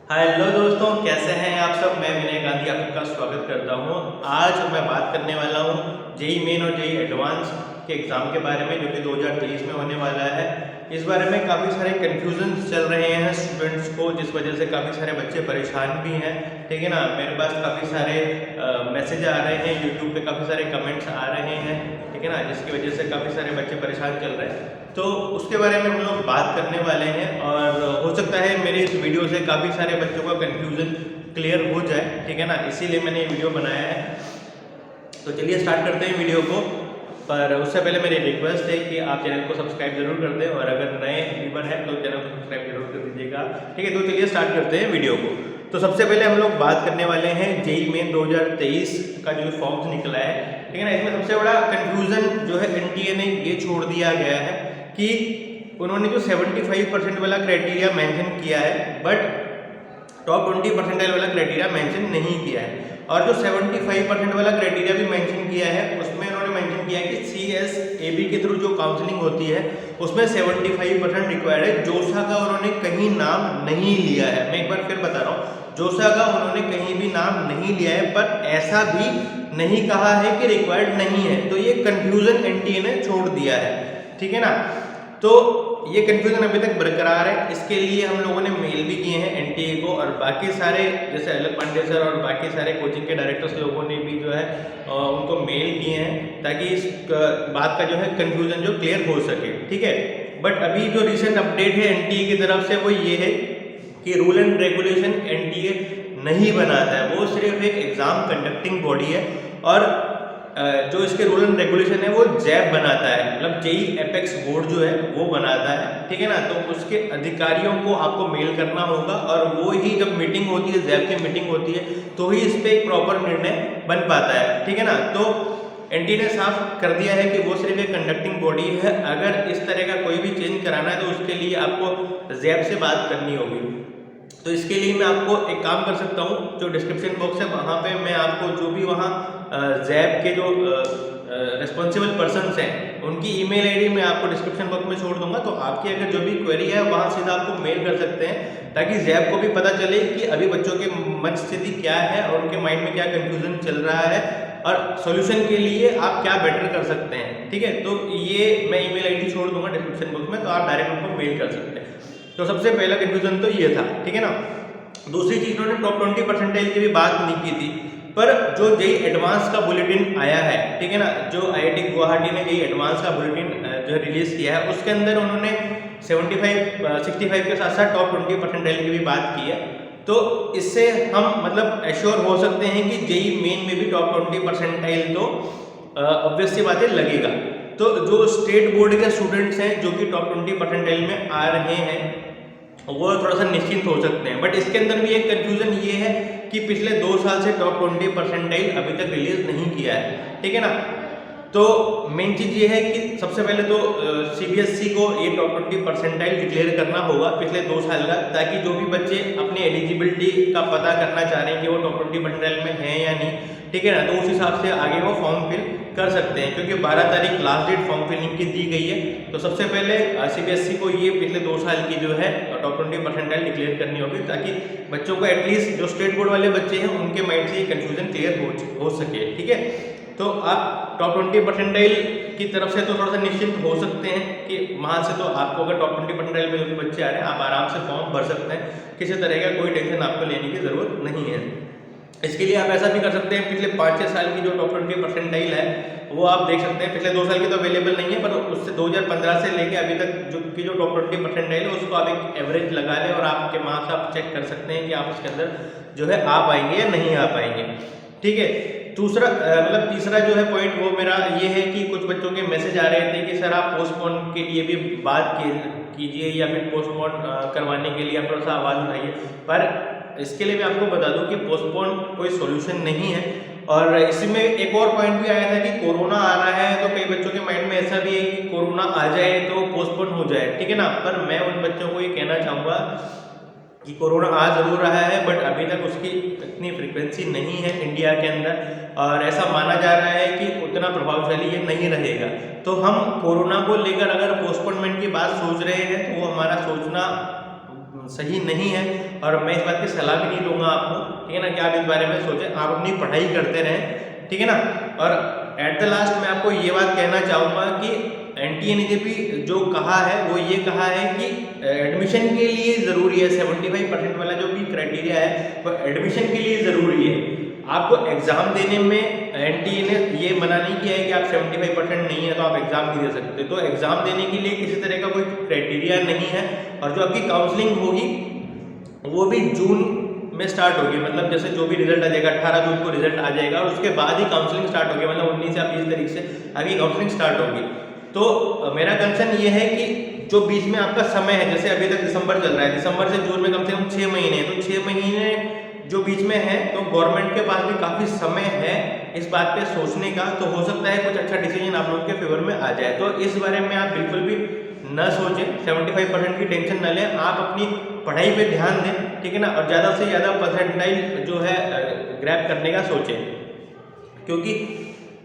Hello दोस्तों, कैसे हैं आप सब। मैं विनय गांधी आपका स्वागत करता हूं। आज मैं बात करने वाला हूं जेई मेन और जेई एडवांस के एग्ज़ाम के बारे में, जो कि 2023 में होने वाला है। इस बारे में काफ़ी सारे कन्फ्यूजन चल रहे हैं स्टूडेंट्स को, जिस वजह से काफ़ी सारे बच्चे परेशान भी हैं। ठीक है ना। मेरे पास काफ़ी सारे मैसेज आ रहे हैं, यूट्यूब पे काफ़ी सारे कमेंट्स आ रहे हैं, ठीक है ना, जिसकी वजह से काफ़ी सारे बच्चे परेशान चल रहे हैं। तो उसके बारे में हम लोग बात करने वाले हैं और हो सकता है मेरी इस वीडियो से काफ़ी सारे बच्चों का कन्फ्यूज़न क्लियर हो जाए, ठीक है ना, इसीलिए मैंने ये वीडियो बनाया है। तो चलिए स्टार्ट करते हैं वीडियो को। पर उससे पहले मेरी रिक्वेस्ट है कि आप चैनल को सब्सक्राइब जरूर कर दें, और अगर नए व्यूवर हैं तो चैनल को सब्सक्राइब जरूर कर दीजिएगा, ठीक है। तो चलिए स्टार्ट करते हैं वीडियो को। तो सबसे पहले हम लोग बात करने वाले हैं जेई मेन 2023 का जो फॉर्म्स निकला है, ठीक है ना। इसमें सबसे बड़ा कन्फ्यूज़न जो है एनटीए ने ये छोड़ दिया गया है कि उन्होंने जो 75% वाला क्राइटेरिया मेंशन किया है, बट टॉप 20 परसेंटाइल वाला क्राइटेरिया मेंशन नहीं किया है। और जो 75% वाला क्राइटेरिया भी मेंशन किया है, उसमें उन्होंने मेंशन किया है कि CSAB के थ्रू जो काउंसलिंग होती है उसमें 75% रिक्वायर्ड है। जोसा का उन्होंने कहीं नाम नहीं लिया है। मैं एक बार फिर बता रहा हूँ, जोसा का उन्होंने कहीं भी नाम नहीं लिया है, पर ऐसा भी नहीं कहा है कि रिक्वायर्ड नहीं है। तो ये कंफ्यूजन एनटीए ने छोड़ दिया है, ठीक है ना। तो ये कंफ्यूजन अभी तक बरकरार है। इसके लिए हम लोगों ने मेल भी किए हैं एनटीए को, और बाकी सारे जैसे अलग पांडे सर और बाकी सारे कोचिंग के डायरेक्टर्स लोगों ने भी जो है उनको मेल किए हैं, ताकि इस बात का जो है कंफ्यूजन जो क्लियर हो सके, ठीक है। बट अभी जो रिसेंट अपडेट है एनटीए की तरफ से वो ये है कि रूल एंड रेगुलेशन एनटीए नहीं बनाता है, वो सिर्फ एक एग्जाम कंडक्टिंग बॉडी है। और जो इसके रूल एंड रेगुलेशन है वो जैब बनाता है, मतलब जेई एपेक्स बोर्ड जो है वो बनाता है, ठीक है ना। तो उसके अधिकारियों को आपको मेल करना होगा, और वो ही जब मीटिंग होती है, जैब की मीटिंग होती है, तो ही इस पर एक प्रॉपर निर्णय बन पाता है, ठीक है ना। तो एनटीए ने साफ कर दिया है कि वो सिर्फ एक कंडक्टिंग बॉडी है। अगर इस तरह का कोई भी चेंज कराना है तो उसके लिए आपको जैब से बात करनी होगी। तो इसके लिए मैं आपको एक काम कर सकता हूँ, जो डिस्क्रिप्शन बॉक्स है वहाँ पे मैं आपको जो भी वहाँ जैब के जो रिस्पॉन्सिबल पर्सन्स हैं उनकी ईमेल आईडी मैं आपको डिस्क्रिप्शन बॉक्स में छोड़ दूंगा। तो आपकी अगर जो भी क्वेरी है वहाँ सीधा आपको मेल कर सकते हैं, ताकि जैब को भी पता चले कि अभी बच्चों के मन स्थिति क्या है और उनके माइंड में क्या कन्फ्यूजन चल रहा है, और सॉल्यूशन के लिए आप क्या बेटर कर सकते हैं, ठीक है। तो ये मैं ईमेल आईडी छोड़ दूंगा डिस्क्रिप्शन बॉक्स में, तो आप डायरेक्ट उनको मेल कर सकते हैं। तो सबसे पहला कन्फ्यूजन तो ये था, ठीक है ना। दूसरी चीज, उन्होंने टॉप 20 परसेंटाइल की भी बात नहीं की थी, पर जो जेई एडवांस का बुलेटिन आया है, ठीक है ना, जो आईआईटी गुवाहाटी ने जेई एडवांस का बुलेटिन जो है रिलीज किया है, उसके अंदर उन्होंने 65 के साथ साथ टॉप 20 परसेंटाइल की भी बात की है। तो इससे हम मतलब एश्योर हो सकते हैं कि जेई मेन में भी टॉप 20 परसेंटाइल तो ऑब्वियस सी बात है लगेगा। तो जो स्टेट बोर्ड के स्टूडेंट्स हैं जो कि टॉप 20 परसेंटाइल में आ रहे हैं, वो थोड़ा सा निश्चिंत हो सकते हैं। बट इसके अंदर भी एक कंफ्यूजन ये है कि पिछले 2 साल से टॉप 20 परसेंटाइल अभी तक रिलीज नहीं किया है, ठीक है ना। तो मेन चीज़ ये है कि सबसे पहले तो सीबीएसई को ये टॉप 20 परसेंटाइल डिक्लेयर करना होगा पिछले 2 साल का, ताकि जो भी बच्चे अपने एलिजिबिलिटी का पता करना चाह रहे हैं कि वो टॉप 20 परसेंटाइल में हैं या नहीं, ठीक है ना, तो उस हिसाब से आगे वो फॉर्म फिल कर सकते हैं। क्योंकि 12 तारीख लास्ट डेट फॉर्म फिलिंग की दी गई है। तो सबसे पहले सीबीएसई को ये पिछले 2 साल की जो है टॉप 20 परसेंटाइल डिक्लेयर करनी होगी, ताकि बच्चों को एटलीस्ट जो स्टेट बोर्ड वाले बच्चे हैं उनके माइंड से ये कन्फ्यूजन क्लियर हो सके, ठीक है। तो आप टॉप 20 परसेंटाइल की तरफ से तो थोड़ा सा निश्चिंत हो सकते हैं कि वहाँ से तो आपको अगर टॉप 20 परसेंटाइल में जो भी बच्चे आ रहे हैं आप आराम से फॉर्म भर सकते हैं, किसी तरह का कोई टेंशन आपको लेने की ज़रूरत नहीं है। इसके लिए आप ऐसा भी कर सकते हैं, पिछले 5-6 साल की जो टॉप 20 परसेंटाइल है वो आप देख सकते हैं। पिछले 2 साल की तो अवेलेबल नहीं है, पर उससे 2015 से लेके अभी तक जो टॉप 20 परसेंटाइल है उसको आप एक एवरेज लगा लें, और आपके मार्क्स आप चेक कर सकते हैं कि आप उसके अंदर जो है आ पाएंगे या नहीं आ पाएंगे, ठीक है। तीसरा जो है पॉइंट वो मेरा ये है कि कुछ बच्चों के मैसेज आ रहे थे कि सर आप पोस्टपोन के लिए भी बात कीजिए, या फिर पोस्टपोन करवाने के लिए आप थोड़ा सा आवाज़ उठाइए। पर इसके लिए मैं आपको बता दूं कि पोस्टपोन कोई सॉल्यूशन नहीं है। और इसमें एक और पॉइंट भी आया था कि कोरोना आ रहा है, तो कई बच्चों के माइंड में ऐसा भी है कि कोरोना आ जाए तो पोस्टपोन हो जाए, ठीक है ना। पर मैं उन बच्चों को ये कहना चाहूँगा कि कोरोना आ जरूर रहा है, बट अभी तक उसकी इतनी फ्रीक्वेंसी नहीं है इंडिया के अंदर, और ऐसा माना जा रहा है कि उतना प्रभावशाली ये नहीं रहेगा। तो हम कोरोना को लेकर अगर पोस्टपोनमेंट की बात सोच रहे हैं तो वो हमारा सोचना सही नहीं है। और मैं इस बात की सलाह भी नहीं दूंगा आपको, ठीक है ना, कि आप इस बारे में सोचें, आप अपनी पढ़ाई करते रहें, ठीक है ना। और एट द लास्ट मैं आपको ये बात कहना चाहूँगा कि NTNJP जो कहा है वो ये कहा है कि एडमिशन के लिए ज़रूरी है, 75% वाला जो भी क्राइटेरिया है वो एडमिशन के लिए ज़रूरी है। आपको एग्ज़ाम देने में NTA ने ये मना नहीं किया है कि आप 75% नहीं है तो आप एग्ज़ाम नहीं दे सकते, तो एग्ज़ाम देने के लिए किसी तरह का कोई क्राइटेरिया नहीं है। और जो आपकी काउंसलिंग होगी वो भी जून में स्टार्ट होगी, मतलब जैसे जो भी रिजल्ट आ जाएगा 18 जून को रिजल्ट आ जाएगा और उसके बाद ही काउंसलिंग स्टार्ट होगी, मतलब 19 या 20 तारीख से आगे काउंसलिंग स्टार्ट होगी। तो मेरा कंसर्न ये है कि जो बीच में आपका समय है, जैसे अभी तक दिसंबर चल रहा है, दिसंबर से जून में कम से कम 6 महीने हैं, तो 6 महीने जो बीच में है तो गवर्नमेंट के पास भी काफ़ी समय है इस बात पे सोचने का, तो हो सकता है कुछ अच्छा डिसीजन आप लोगों के फेवर में आ जाए। तो इस बारे में आप बिल्कुल भी न सोचें, 75% की टेंशन न लें, आप अपनी पढ़ाई पे ध्यान दें, ठीक है ना, और ज़्यादा से ज़्यादा परसेंटाइल जो है ग्रैब करने का सोचें, क्योंकि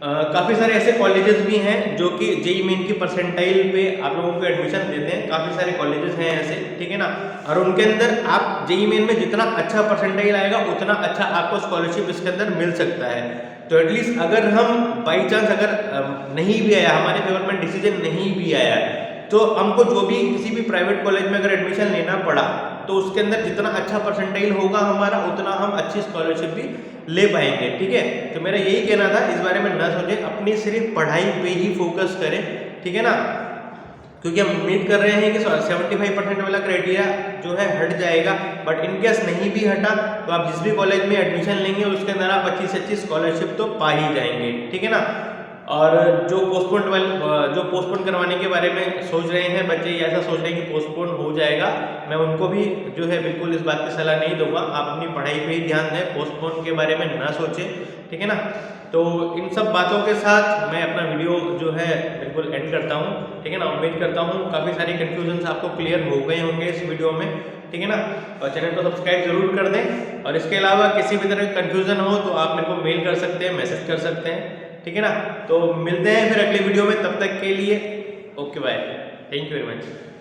काफ़ी सारे ऐसे कॉलेजेस भी हैं जो कि JEE मेन की परसेंटाइल पे आप लोगों को एडमिशन देते हैं, काफ़ी सारे कॉलेजेस हैं ऐसे, ठीक है ना। और उनके अंदर आप JEE मेन में जितना अच्छा परसेंटाइल आएगा उतना अच्छा आपको स्कॉलरशिप इसके अंदर मिल सकता है। तो एटलीस्ट अगर हम बाई चांस अगर नहीं भी आया, हमारे फेवर में डिसीजन नहीं भी आया, तो हमको जो भी किसी भी प्राइवेट कॉलेज में अगर एडमिशन लेना पड़ा तो उसके अंदर जितना अच्छा परसेंटाइल होगा हमारा उतना हम अच्छी स्कॉलरशिप भी ले पाएंगे, ठीक है। तो मेरा यही कहना था, इस बारे में ना सोचें, अपनी सिर्फ पढ़ाई पे ही फोकस करें, ठीक है ना, क्योंकि हम उम्मीद कर रहे हैं कि 75% वाला क्राइटेरिया जो है हट जाएगा। बट इनकेस नहीं भी हटा तो आप जिस भी कॉलेज में एडमिशन लेंगे उसके अंदर आप अच्छी से अच्छी स्कॉलरशिप तो पा ही जाएंगे, ठीक है ना। और जो पोस्टपोन करवाने के बारे में सोच रहे हैं बच्चे, या ऐसा सोच रहे हैं कि पोस्टपोन हो जाएगा, मैं उनको भी जो है बिल्कुल इस बात की सलाह नहीं दूंगा, आप अपनी पढ़ाई पे ही ध्यान दें, पोस्टपोन के बारे में ना सोचें, ठीक है ना। तो इन सब बातों के साथ मैं अपना वीडियो जो है बिल्कुल एंड करता हूँ, ठीक है ना। उम्मीद करता हूँ काफ़ी सारे कन्फ्यूजन्स आपको क्लियर हो गए होंगे इस वीडियो में, ठीक है ना। और चैनल को सब्सक्राइब जरूर कर दें, और इसके अलावा किसी भी तरह का कन्फ्यूजन हो तो आप मेरे को मेल कर सकते हैं, मैसेज कर सकते हैं, ठीक है ना। तो मिलते हैं फिर अगले वीडियो में, तब तक के लिए okay bye, thank you very much.